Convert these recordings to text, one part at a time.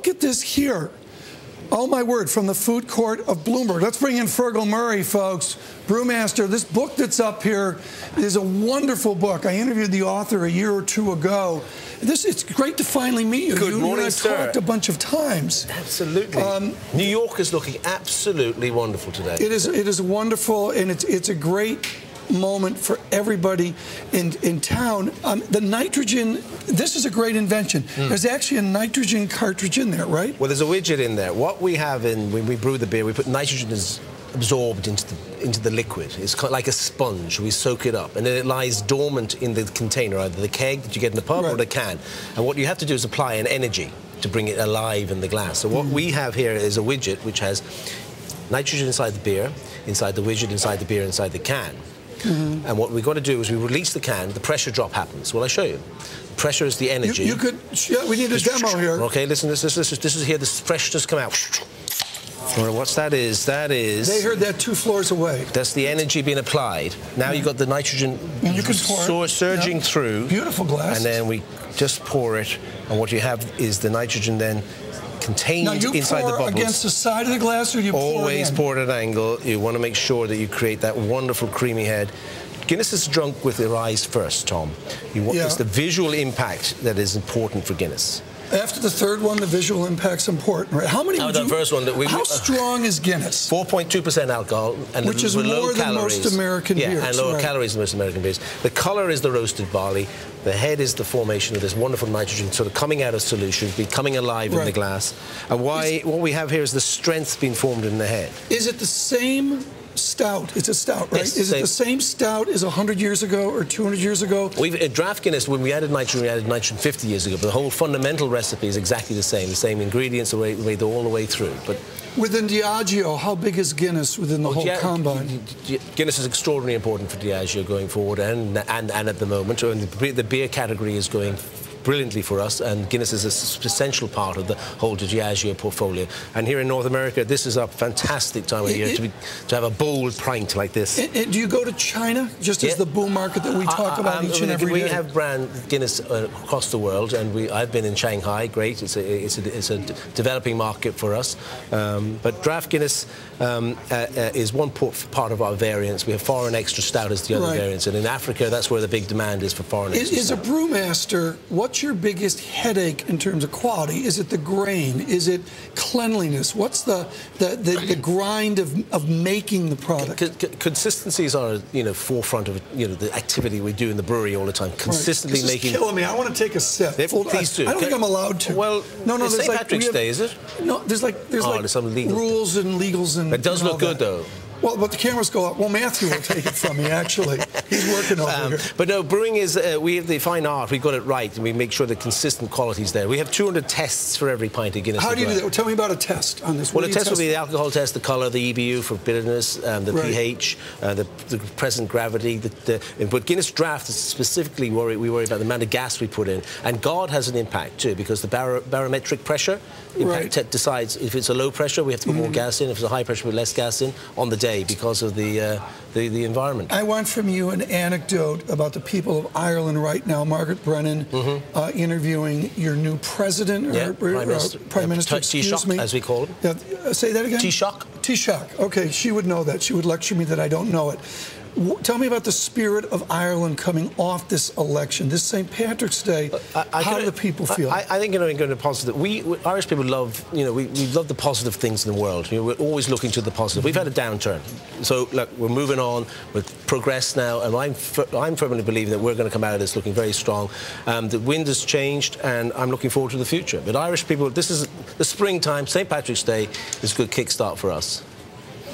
look at this here. Oh, my word, from the food court of Bloomberg. Let's bring in Fergal Murray, folks, brewmaster. This book that's up here is a wonderful book. I interviewed the author a year or two ago. It's great to finally meet you. Good morning, I've talked a bunch of times. Absolutely. New York is looking absolutely wonderful today. It is wonderful, and it's a great moment for everybody in town. The nitrogen, this is a great invention. There's actually a nitrogen cartridge in there, right? Well, there's a widget in there. What we have when we brew the beer, we put nitrogen is absorbed into the liquid. It's kind of like a sponge. We soak it up, and then it lies dormant in the container, either the keg that you get in the pub or the can. And what you have to do is apply an energy to bring it alive in the glass. So what we have here is a widget which has nitrogen inside the beer, inside the widget, inside the beer, inside the can. And what we've got to do is we release the can, the pressure drop happens. Well, I show you. Pressure is the energy. You could, yeah, we need a demo here. Okay, listen, this is here, this pressure just come out. What's that is? They heard that 2 floors away. That's the energy being applied. Now you've got the nitrogen surging through. Beautiful glass. And then we just pour it, and what you have is the nitrogen then contained inside the bubbles. Against the side of the glass, or you always pour at an angle. You want to make sure that you create that wonderful creamy head. Guinness is drunk with your eyes first, Tom. It's the visual impact that is important for Guinness. After the third one, the visual impact's important, right? How many? How strong is Guinness? 4.2% alcohol, and which is more than most American beers. Yeah, and lower calories than most American beers. The colour is the roasted barley. The head is the formation of this wonderful nitrogen sort of coming out of solution, becoming alive in the glass. And what we have here is the strength being formed in the head. Is it the same stout? It's a stout, right? Yes, is it the same stout as 100 years ago or 200 years ago? At Draft Guinness, when we added nitrogen 50 years ago, but the whole fundamental recipe is exactly the same ingredients all the way through. But within Diageo, how big is Guinness within the whole combine? Guinness is extraordinarily important for Diageo going forward, and at the moment, and the beer category is going brilliantly for us, and Guinness is an essential part of the whole Diageo portfolio. And here in North America, this is a fantastic time of year to have a bold pint like this. Do you go to China, just as the bull market that we talk about each and every day? We have brand Guinness across the world, and I've been in Shanghai. Great, it's a developing market for us. But Draft Guinness is one part of our variants. We have foreign extra stout as the other variants, and in Africa, that's where the big demand is for foreign extra stout. Is a brewmaster, what's your biggest headache in terms of quality? Is it the grain? Is it cleanliness? What's the grind of making the product? Consistencies are, forefront of the activity we do in the brewery all the time. Consistently making. This is killing me. I want to take a sip. Please do. I don't think I'm allowed to. Well, no. It's St. Patrick's Day, is it? No, there's some rules and legals and. It does look good though. Well, but the cameras go up. Well, Matthew will take it from me, actually. He's working over here. But no, brewing is, we have the fine art. We got it right, and we make sure the consistent quality is there. We have 200 tests for every pint of Guinness. How do you do that? Well, tell me about a test on this. Well, the test will be the alcohol test, the colour, the EBU for bitterness, the pH, the present gravity. But Guinness Draft is specifically we worry about the amount of gas we put in. And God has an impact, too, because the barometric pressure decides if it's a low pressure, we have to put more gas in. If it's a high pressure, we put less gas in on the day because of the environment. I want from you an anecdote about the people of Ireland right now. Margaret Brennan interviewing your new president, or Prime Minister, excuse me. As we call him. Say that again? Taoiseach. Taoiseach. Okay, she would know that. She would lecture me that I don't know it. Tell me about the spirit of Ireland coming off this election, this St. Patrick's Day. How do the people feel? I think, going to positive. We Irish people love, we love the positive things in the world. We're always looking to the positive. We've had a downturn, so look, we're moving on. We're progressed now, and I'm firmly believing that we're going to come out of this looking very strong. The wind has changed, and I'm looking forward to the future. But Irish people, this is the springtime. St. Patrick's Day is a good kickstart for us.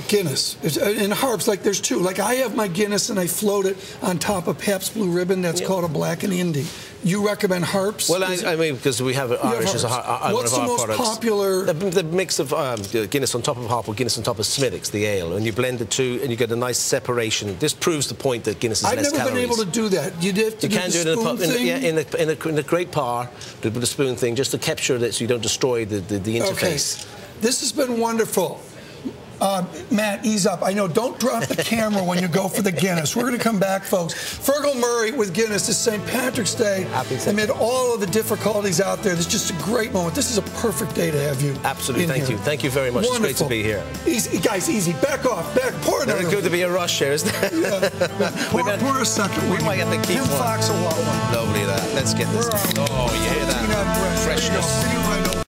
Guinness. And harps, there's two. I have my Guinness and I float it on top of Pabst Blue Ribbon. That's called a Black and Indy. You recommend harps? Well, I mean, because we have Irish as one of our products. What's the most popular? The mix of Guinness on top of hop or Guinness on top of Smithwick's, the ale, and you blend the two and you get a nice separation. This proves the point that Guinness is less calories. I've never been able to do that. You have to do the spoon thing? in a great par, with a spoon thing, just to capture that so you don't destroy the interface. Okay. This has been wonderful. Matt, ease up. I know, don't drop the camera when you go for the Guinness. We're going to come back, folks. Fergal Murray with Guinness this St. Patrick's Day. Amid all of the difficulties out there, this is just a great moment. This is a perfect day to have you. Absolutely, thank here. you. Thank you very much. Wonderful. It's great to be here. Easy, guys, easy. Back off. Pour another. It's good to be a rush here, isn't it? Yeah. Pour a second. We might have to keep Tim one. Fox will want one. Lovely that. Let's get this. Oh, you hear that? Freshness.